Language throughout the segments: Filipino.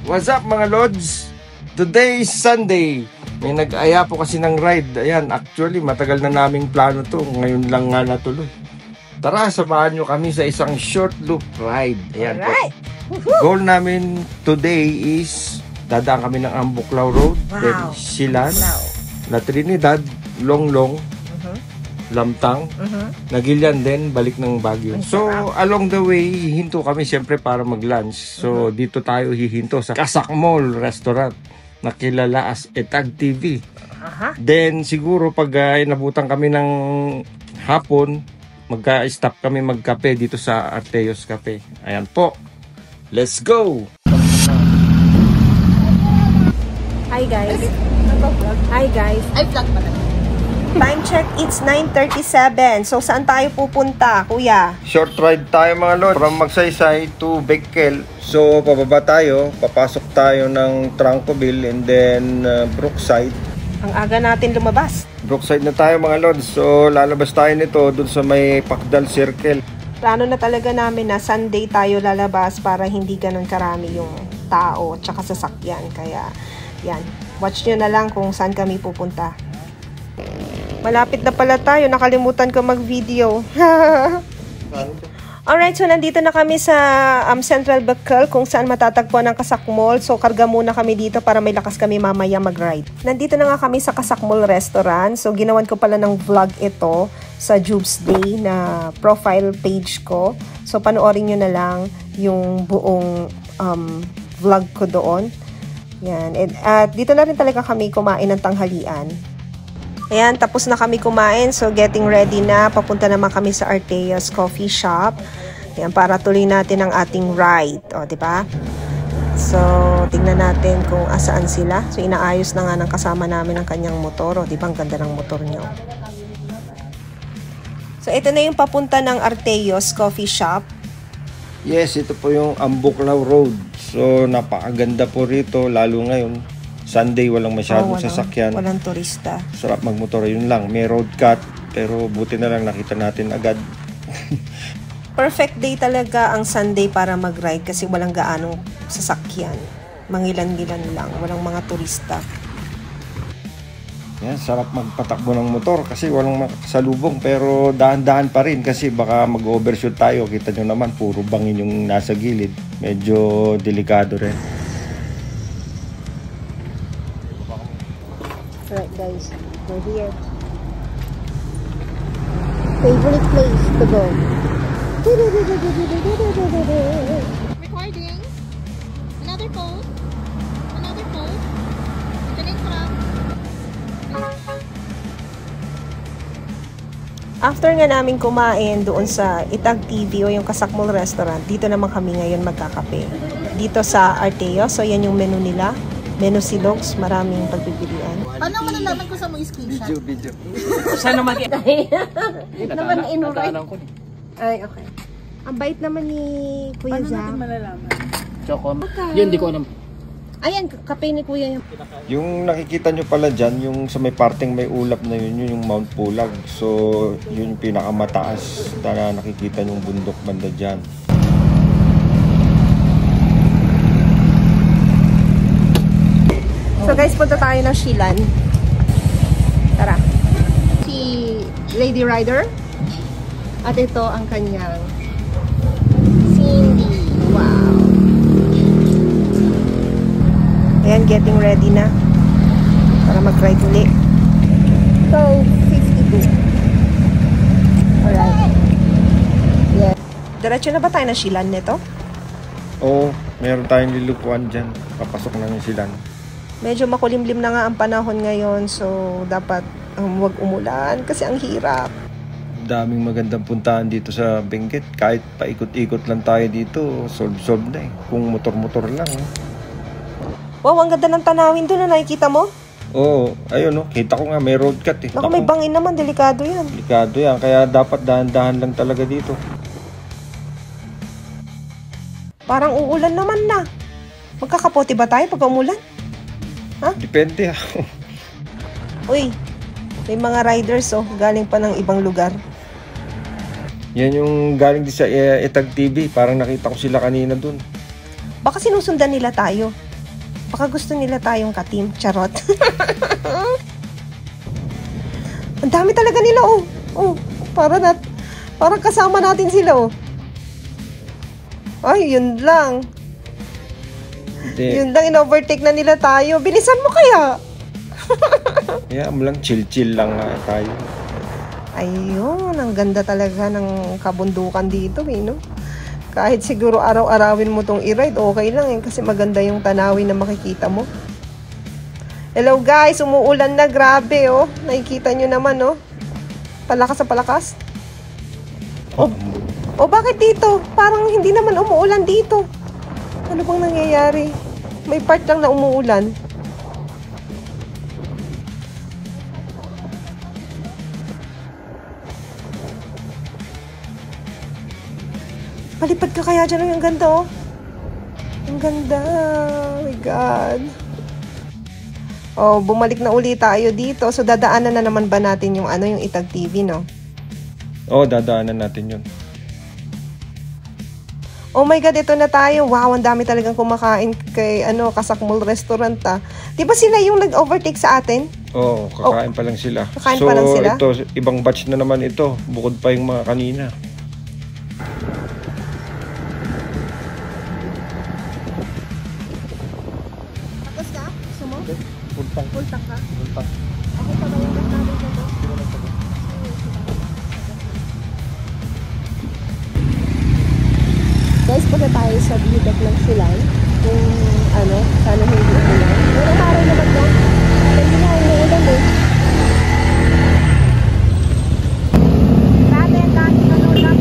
What's up mga Lods? Today is Sunday. May nag-aya po kasi ng ride. Ayan, actually matagal na naming plano to. Ngayon lang nga natuloy. Tara, samahan nyo kami sa isang short loop ride. Ayan po. Goal namin today is dadaan kami ng Ambuklaw Road, then Silan, La Trinidad, Longlong, Lamtang, Nagilian din, balik ng Baguio. So, along the way, hihinto kami siyempre para mag-lunch. So, dito tayo hihinto sa Kasak Mall Restaurant na kilala as Etag TV. Then, siguro pag inabutan kami ng hapon, magka-stop kami magkape dito sa Arteos Cafe. Ayan po. Let's go! Hi guys. Hi guys. Ay, vlog pala. Time check, it's 9:37. So, saan tayo pupunta, kuya? Short ride tayo mga Lord. From Magsaysay to Bickel. So, pababa tayo. Papasok tayo ng Trancoville and then Brookside. Ang aga natin lumabas. Brookside na tayo mga Lord. So, lalabas tayo nito dun sa may Pakdal Circle. Plano na talaga namin na Sunday tayo lalabas para hindi ganun karami yung tao at saka sasakyan. Kaya, yan. Watch nyo na lang kung saan kami pupunta. Malapit na pala tayo. Nakalimutan ko mag-video. Alright, so nandito na kami sa Central Bickel kung saan matatagpuan ang Kasak Mall. So karga muna kami dito para may lakas kami mamaya mag-ride. Nandito na nga kami sa Kasak Mall Restaurant. So ginawan ko pala ng vlog ito sa Jubes Day na profile page ko. So panoorin nyo na lang yung buong vlog ko doon. Yan. At dito na rin talaga kami kumain ng tanghalian. Ayan, tapos na kami kumain. So, getting ready na. Papunta naman kami sa Arteos Coffee Shop. Ayan, para tuloy natin ang ating ride. O, diba? So, tingnan natin kung asaan sila. So, inaayos na nga ng kasama namin ang kanyang motor. O, diba? Ang ganda ng motor nyo. So, ito na yung papunta ng Arteos Coffee Shop. Yes, ito po yung Ambuklaw Road. So, napakaganda po rito. Lalo ngayon. Sunday, walang masyadong sasakyan. Walang turista. Sarap magmotor. Yun lang. May road cut. Pero buti na lang nakita natin agad. Perfect day talaga ang Sunday para mag-ride kasi walang gaanong sasakyan. Mangilan-gilan lang. Walang mga turista. Yan, sarap magpatakbo ng motor kasi walang makasalubong. Pero dahan-dahan pa rin kasi baka mag-overshoot tayo. Kita nyo naman, puro bangin yung nasa gilid. Medyo delikado rin. Alright guys, we're here. Favorite place to go. Recording. Another pose. Another pose. Galing from. After nga namin kumain doon sa Etag TV o yung Kasak Mall Restaurant, dito naman kami ngayon magkakape. Dito sa Arteos, so yan yung menu nila. Menu silogs, maraming pagpipilian. Paano malalaman ko sa mga screenshot? Video. Sana mag- Naman inuray. Ay, okay. Ang bait naman ni Kuya Zach. Paano natin malalaman? Choco. Yun, di ko alam. Ayan, kape ni Kuya yung... Yung nakikita nyo pala dyan, yung sa may parting may ulap na yun, yun yung Mount Pulag. So, yun yung pinakamataas na nakikita yung bundok banda dyan. So guys, punta tayo ng Silan. Tara. Si Lady Rider. At ito ang kanyang Cindy. Wow. Ayan, getting ready na. Para mag-ride ulit. So, 52. Alright. Yeah. Diretso na ba tayo ng Silan nito? Oo, meron tayong lilupuan dyan. Papasok na yung Silan. Medyo makulimlim na nga ang panahon ngayon, so dapat huwag umulan kasi ang hirap. Daming magandang puntahan dito sa Benguet. Kahit paikot-ikot lang tayo dito, solve na eh. Kung motor-motor lang. Eh. Wow, ang ganda ng tanawin doon na nakikita mo? Oo, ayun no. Kita ko nga may road cut eh. Naku, may bangin naman, delikado yan. Delikado yan, kaya dapat dahan-dahan lang talaga dito. Parang uulan naman na. Magkakapote ba tayo pag umulan? Ha? Depende ha. Uy, may mga riders galing pa ng ibang lugar. Yan yung galing din sa Etag TV. Parang nakita ko sila kanina dun. Baka sinusundan nila tayo. Baka gusto nila tayong ka-team. Charot. Ang dami talaga nila, oh. Oh, parang kasama natin sila, oh. Ay, yun lang. Yun lang, in-overtake na nila tayo. Bilisan mo kaya. Yeah, lang, chill-chill lang nga tayo. Ayun, ang ganda talaga ng kabundukan dito, eh, no? Kahit siguro araw-arawin mo tong i-ride, okay lang, eh, kasi maganda yung tanawin na makikita mo. Hello guys, umuulan na, grabe, oh. Nakikita nyo naman, oh. Palakas sa palakas. Oh, bakit dito? Parang hindi naman umuulan dito. Ano bang nangyayari? May part lang na umuulan. Palipad ka kaya dyan. Ang ganda, oh. Ang ganda. Oh my God. Oh, bumalik na uli tayo dito. So, dadaanan na naman ba natin yung yung Etag TV, no? Oo, dadaanan natin yun. Oh my God, ito na tayo. Wow, ang dami talagang kumakain kay Kasakmol Restaurant, ah. Di ba sila yung nag-overtake sa atin? Oo, kakain pa lang sila. Kakain pa lang sila? So, ito, ibang batch na naman ito. Bukod pa yung mga kanina. Tapos ka? Gusto mo? Pultang. Pultang ka? Pultang. Ako pa ba yung namin dito? Guys, punta tayo sa view deck ng Silan. Kung sana hindi ulan. Pero araw naman yan. Hindi na ulan, eh. Grabe, dami na dito.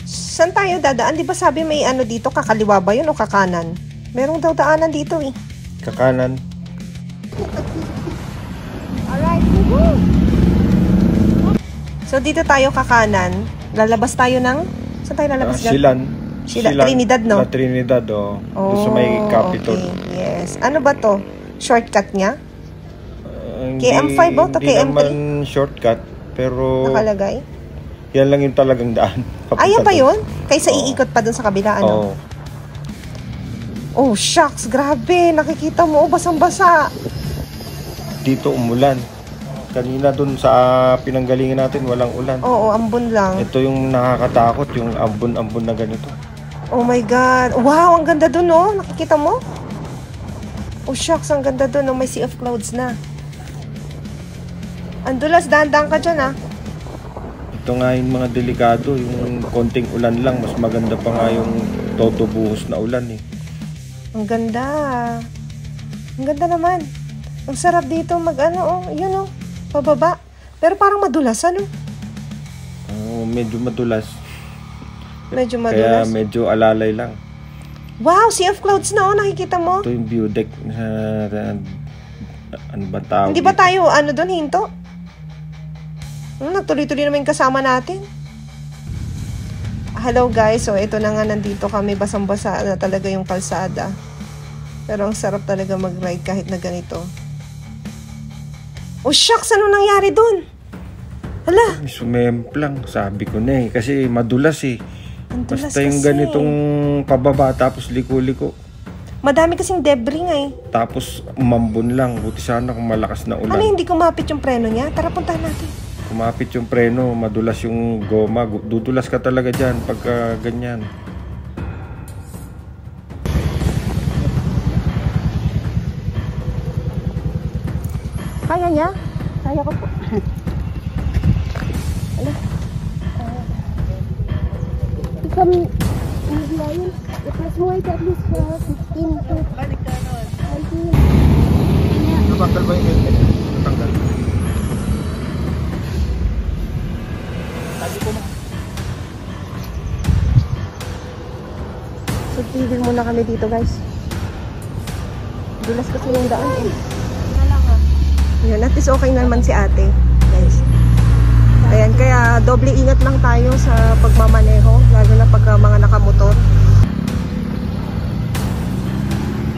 Saan tayo dadaan? Di ba sabi may dito, kakaliwa ba yun o kakanan? Merong daw daanan dito, eh. Kakanan. Alright, woohoo! So, dito tayo kakanan. Lalabas tayo ng... Saan tayo lalabas? Silan. Trinidad, no? Trinidad, oh. Doon sa may Capitol. Okay. Yes. Ano ba to? Shortcut niya? Hindi, KM5 ba? To KM3? Hindi naman shortcut, pero... Nakalagay? Yan lang yung talagang daan. Ayan ba yun? Kaysa iikot pa dun sa kabila, ano? Oh, shucks. Grabe. Nakikita mo, basang-basa. Dito umulan. Kanina dun sa pinanggalingan natin, walang ulan. Oo, ambon lang. Ito yung nakakatakot, yung ambon-ambon na ganito. Oh my God. Wow, ang ganda dun, oh. Nakikita mo? Oh, shucks. Ang ganda dun, oh. May sea of clouds na. Andulas, dahan-dahan ka dyan, ah. Ito nga yung mga delikado, yung konting ulan lang, mas maganda pa nga yung todo buhos na ulan, eh. Ang ganda. Ang ganda naman. Ang sarap dito yun, oh. Pababa. Pero parang madulas, ano? Medyo madulas. Medyo madulas? Kaya medyo alalay lang. Wow, sea of clouds na, oh. Nakikita mo? Ito yung view deck. Ano ba tawag? Hindi ba tayo, doon, hinto? Nagtuloy-tuloy naman yung kasama natin. Hello guys, so ito na nga, nandito kami, basang-basa na talaga yung kalsada. Pero ang sarap talaga mag-ride kahit na ganito. Oh shucks, ano nangyari dun? Hala! Sumemplang, sabi ko na, eh. Kasi madulas, eh. Madulas basta yung kasi ganitong pababa, tapos liko-liko. Madami kasing debris nga, eh. Tapos umambon lang. Buti sana kung malakas na ulan. Ano, hindi kumapit yung preno niya? Tara, puntahan natin. Kumapit yung preno, madulas yung goma. Dudulas ka talaga dyan pagka ganyan. Kaya niya? Kaya ko po. Ano? Become lion. It was white at least 15 to 19. Natanggal ba yung helmet? Natanggal. So, tigil muna kami dito, guys. Dulas kasi yung daan, eh. Yun, at least okay naman si ate, guys. Ayan, kaya doble ingat lang tayo sa pagmamaneho, lalo na pagka mga nakamotor.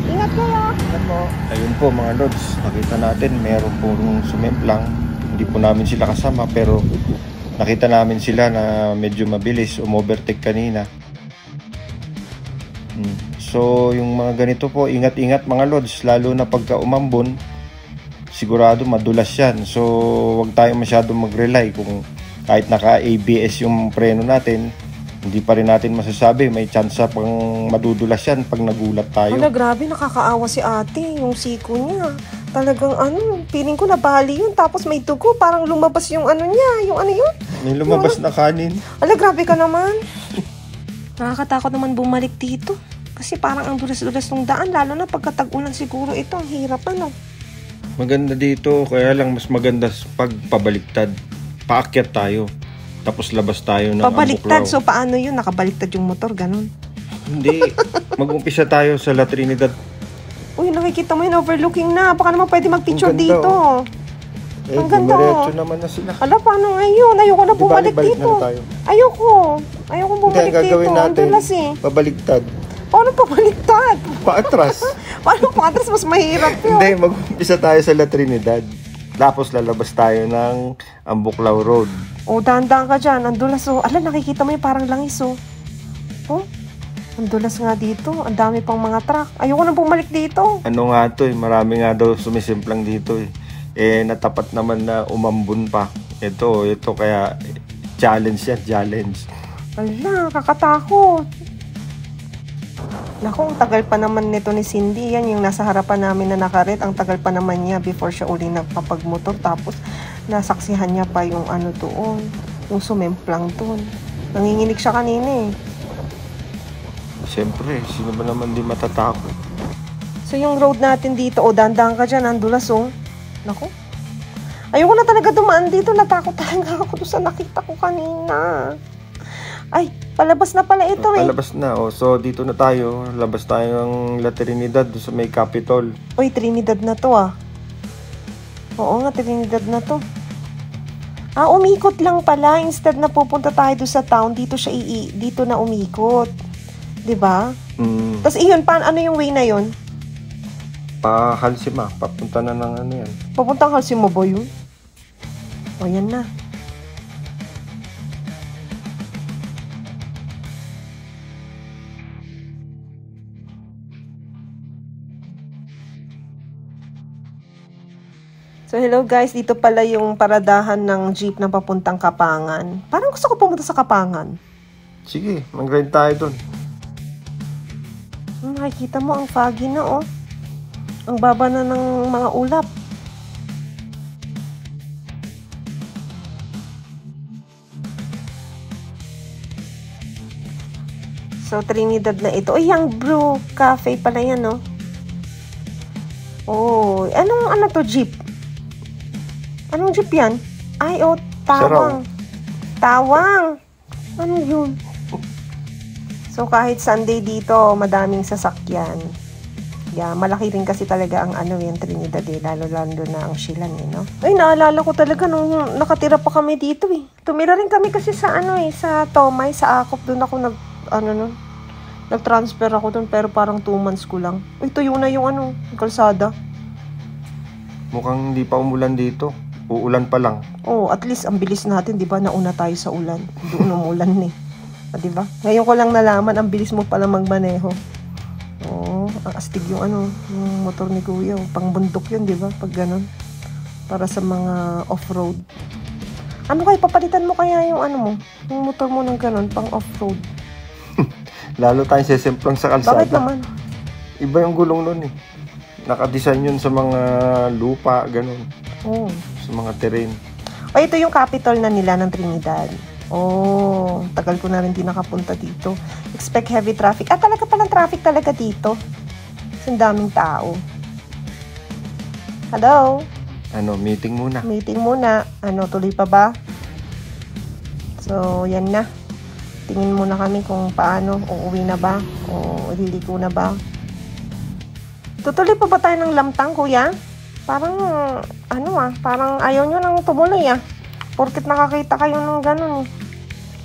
Ingat kayo! Ingat mo! Ayun po mga lods, nakita natin meron pong sumemplang. Hindi po namin sila kasama pero nakita namin sila na medyo mabilis, umovertake kanina. So yung mga ganito po, ingat-ingat mga lods, lalo na pagka umambon, sigurado madulas yan. So wag tayong masyadong mag-rely kung kahit naka-ABS yung preno natin, hindi pa rin natin masasabi, may chance pang madudulas yan pag nagulat tayo. Hala, grabe, nakakaawa si ate, yung siko niya. Talagang feeling ko nabali yun, tapos may dugo, parang lumabas yung niya, yung yun? May lumabas na kanin. Hala, grabe ka naman. Nakakatakot naman bumalik dito. Kasi parang ang dulas-dulas ng daan, lalo na pagkatag-ulan siguro ito, ang hirap Maganda dito, kaya lang mas maganda pag pabaliktad. Paakyat tayo. Tapos labas tayo ng pabaliktad, Ambuklaw. so paano yun? Nakabaliktad yung motor, ganun. Hindi. Mag-umpisa tayo sa La Trinidad. Uy, nakikita mo yun, overlooking na. Baka naman pwede mag-picture Ang ganda, dito. Ang ganda. Diretso naman na sila. Hala, paano ngayon? Ayoko na bumalik balik dito. na tayo. Ayoko bumalik Hindi, ang gagawin dito. Ang natin, dulas eh. pabaliktad. Paano pabaliktad? Paatras. Paano patras? Mas mahirap yun. Hindi, mag-umpisa tayo sa La Trinidad. Tapos lalabas tayo ng Ambuklaw Road. O, dahan-dahan ka dyan. Ang dulas oh. Ala, nakikita mo yung parang langis oh. Oh, ang dulas nga dito. Ang dami pang mga truck. Ayoko na bumalik dito. Ano nga to eh, marami nga daw sumisimplang dito eh. Natapat naman na umambun pa. Ito kaya challenge yan, challenge. Ala, kakatakot. Naku, ang tagal pa naman nito ni Cindy. Yan yung nasa harapan namin na nakaret. Ang tagal pa naman niya before siya uli nagpapagmotor. Tapos, nasaksihan niya pa yung doon. Yung sumemplang doon. Nanginginig siya kanina eh. Siyempre, sino ba naman di matatakot? So, yung road natin dito, dandang ka dyan, ang dulas oh. Naku. Ayoko na talaga dumaan dito. Natakot talaga ako doon sa nakita ko kanina. Ay, palabas na pala ito eh. Palabas na. So, dito na tayo. Labas tayo ng La Trinidad sa may Capitol. Uy, Trinidad na to ah. Oo nga, Trinidad na to. Umikot lang pala. Instead na pupunta tayo doon sa town, dito na umikot. 'Di ba? Tapos iyon, ano yung way na yun? Pa Halsima. Papunta na ng yan. Papuntang Halsima ba yun? O, yan na. So, hello guys. Dito pala yung paradahan ng jeep na papuntang Kapangan. Parang gusto ko pumunta sa Kapangan. Sige, mag-ride tayo dun. Nakikita mo, ang foggy na oh. Ang baba na ng mga ulap. So, Trinidad na ito. Uy, yung Brew Cafe pala yan, no? Oh, ano to, jeep? Anong jeep yan? Ay, oh, tawang. Tawang. Ano yun? So, kahit Sunday dito, madaming sasakyan. Yeah, malaki rin kasi talaga ang yung Trinidad eh. Lalo-lalo na ang Silan eh, no? Ay, naalala ko talaga nung nakatira pa kami dito eh. Tumira rin kami kasi sa sa Tomay, sa Akop. Doon ako nag-transfer ako doon pero parang 2 months ko lang. Uy, tuyo na yung kalsada. Mukhang hindi pa umulan dito. Uulan pa lang. Oh, at least ang bilis natin, 'di ba? Nauna tayo sa ulan. Doon umulan eh. 'Di ba? Ngayon ko lang nalaman ang bilis mo pala magmaneho. Oh, ang astig yung yung motor ni Kuya. Pang bundok 'yun, 'di ba? Pag ganun. Para sa mga off-road. Ano kaya papalitan mo kaya yung mo? Yung motor mo ng ganun, pang off-road. Lalo tayong sesemplang sa kalsada. Bakit naman? Iba yung gulong nun eh. Nakadesign yun sa mga lupa, ganun. Oh. Sa mga terrain. O, ito yung capital na nila ng Trinidad. Oh, tagal ko na rin din nakapunta dito. Expect heavy traffic. Talaga palang traffic talaga dito. Kasi ang daming tao. Hello? Meeting muna. Meeting muna. Tuloy pa ba? So, yan na. Tingin muna kami kung paano. Uuwi na ba? O liliko na ba? Tutuloy pa ba tayo ng Lamtang, Kuya? Parang, parang ayaw nyo nang tumuloy, Porket nakakita kayo ng ganun,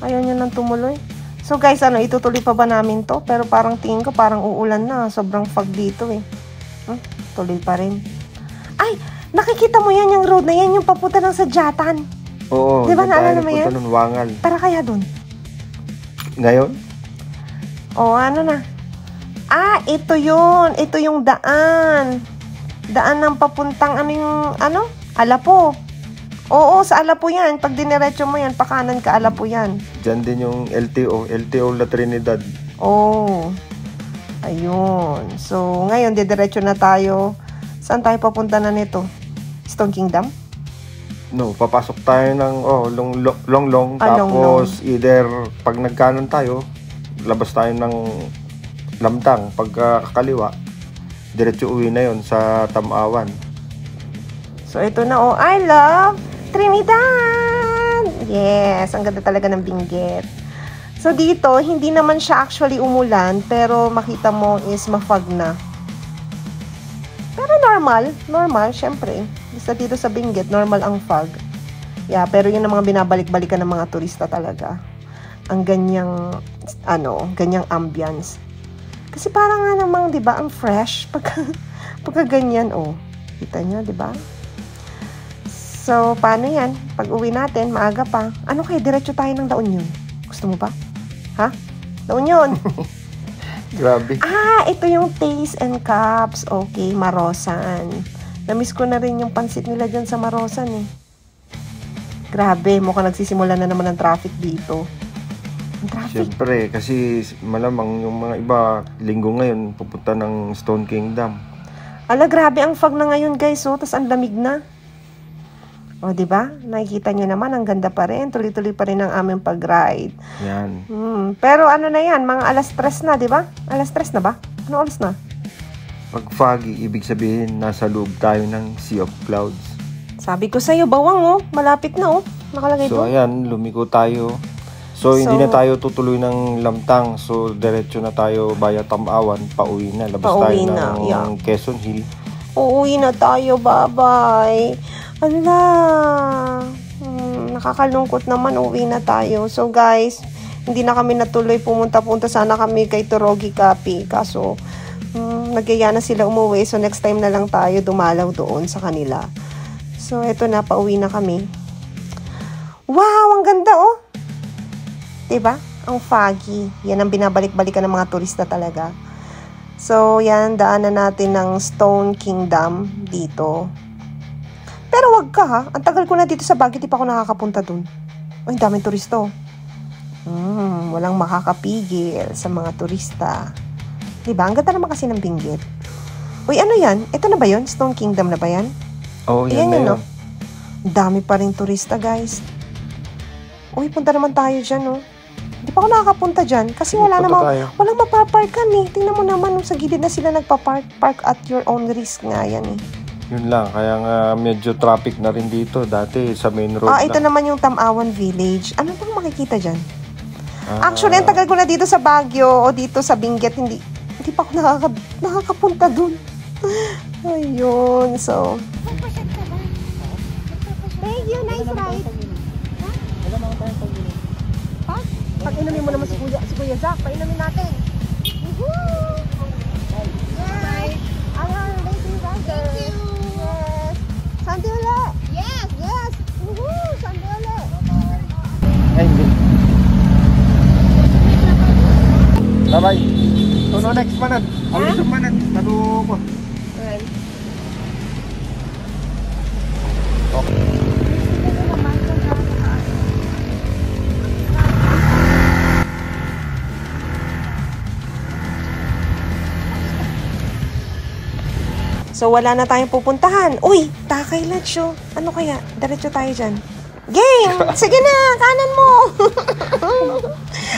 ayaw nyo nang tumuloy. So, guys, itutuloy pa ba namin to? Pero parang tingin ko, parang uulan na. Sobrang fog dito, tuloy pa rin. Ay, nakikita mo yan, yung road na yan, yung papunta ng Sadyatan. Oo. Di ba doon tayo naalala mo yan? nagpunta nun, Wangal. Tara kaya dun. Ngayon? O, ano na? Ah, ito yun. Ito yung daan. Daan ng papuntang, Alapo. Oo, sa Alapo yan. Pag diniretso mo yan, pakanan ka Alapo yan. Diyan din yung LTO La Trinidad. Oh. Ayun. So, ngayon, didiretso na tayo. Saan tayo papunta na nito? Stone Kingdom? No, papasok tayo ng Longlong. Tapos either pag nagkanan tayo, labas tayo ng Lamtang. Pag kakaliwa, diretso uwi na yon sa Tamawan. So, ito na. Oh, I love Trinidad! Yes, ang ganda talaga ng Benguet. So, dito, hindi naman siya actually umulan, pero makita mo is mafog na. Pero normal, syempre. Dito sa Benguet, normal ang fog. Yeah, pero yun ang mga binabalik-balikan ng mga turista talaga. Ang ganyang ambience. Kasi parang nga namang, di ba, ang fresh pagka ganyan, oh. Kita nyo, di ba? So, paano yan? Pag uwi natin, maaga pa. Ano kaya, diretso tayo ng La Union? Gusto mo ba? Ha? La Union? Grabe. Ah, ito yung Taste and Cups. Okay, Marosan. Namiss ko na rin yung pansit nila dyan sa Marosan, eh. Grabe, mukhang nagsisimula na naman ang traffic dito. Siyempre, kasi malamang yung mga iba, linggo ngayon, pupunta ng Stone Kingdom. Ala, grabe ang fog na ngayon, guys, oh. Tas ang lamig na. O, diba? Nakikita nyo naman, ang ganda pa rin. Tuloy-tuloy pa rin ang aming pag-ride. Yan. Pero ano na yan, mga alas 3 na, diba? Alas 3 na ba? Ano oras na? Pag foggy, ibig sabihin, nasa loob tayo ng Sea of Clouds. Sabi ko sa'yo, bawang, oh. Malapit na, oh. Nakalagay So, doon. ayan, lumiko tayo. So, hindi na tayo tutuloy ng Lamtang. So, diretso na tayo via Tamawan. Pauwi na. Labas Pauwi tayo na, ng yeah. Quezon Hill. Uuwi na tayo, bye-bye. Ala, nakakalungkot naman, uuwi na tayo. So, guys, hindi na kami natuloy pumunta-punta. Sana kami kay Torogi Cafe. Kaso, nagyaya na sila umuwi. So, next time na lang tayo dumalaw doon sa kanila. So, eto na, pauwi na kami. Wow, ang ganda, oh. Diba? Ang foggy. Yan ang binabalik-balikan ng mga turista talaga. So, yan, daanan natin ng Stone Kingdom dito. Pero wag ka, ha? Ang tagal ko na dito sa Baguio, di pa ako nakakapunta dun. Ay, daming turista, oh. Walang makakapigil sa mga turista. Diba? Ang ganda naman kasi ng Benguet. Uy, ano yan? Ito na ba yun? Stone Kingdom na ba yan? Oh, yan na yun. No? Dami pa rin turista, guys. Uy, punta naman tayo dyan, oh. Hindi pa ako nakakapunta dyan kasi walang mapaparkan, eh. Tingnan mo naman, sa gilid na sila nagpapark. Park at your own risk nga yan, eh. Yun lang, kaya nga medyo traffic na rin dito. Dati sa main road ito naman yung Tamawan Village. Ano bang makikita dyan? Actually, ang tagal ko na dito sa Baguio o dito sa Benguet, hindi pa ako nakakapunta dun. Ayun, so. Thank you, nice ride. Pag inumin mo naman si Kuya Zach, painumin natin. Woohoo! Yes! Thank you! Yes! Sandi ulit! Yes! Yes! Woohoo! Sandi ulit! Ay, hindi. Bye-bye. So, no next manad. Alis yung manad. Tado ko. Alright. Okay. So, wala na tayong pupuntahan. Uy, Takay Lacho. Ano kaya? Diretso tayo dyan. Game! Sige na, kanan mo!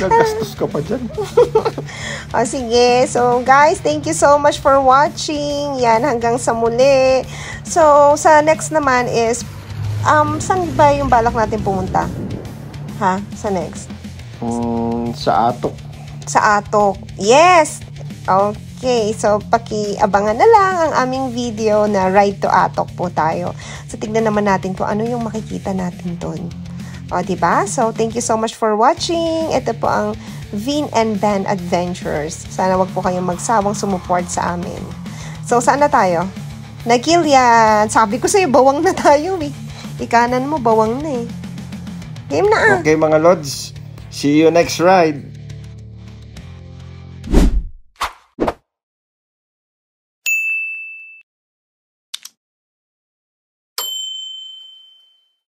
Nagastos ka pa dyan. O, sige. So, guys, thank you so much for watching. Yan, hanggang sa muli. So, sa next naman is, saan ba yung balak natin pumunta? Ha? Sa next? Sa Atok. Sa Atok. Yes! Okay, so pakiabangan na lang ang aming video na Ride to Atok po tayo. So tignan naman natin kung ano yung makikita natin doon. O, diba? So thank you so much for watching. Ito po ang Vin and Ben Adventures. Sana wag po kayong magsawang sumuport sa amin. So saan na tayo? Nakil yan. Sabi ko sa'yo, bawang na tayo eh. Ikanan mo, bawang na eh. Game na ah. Okay mga Lods, see you next ride.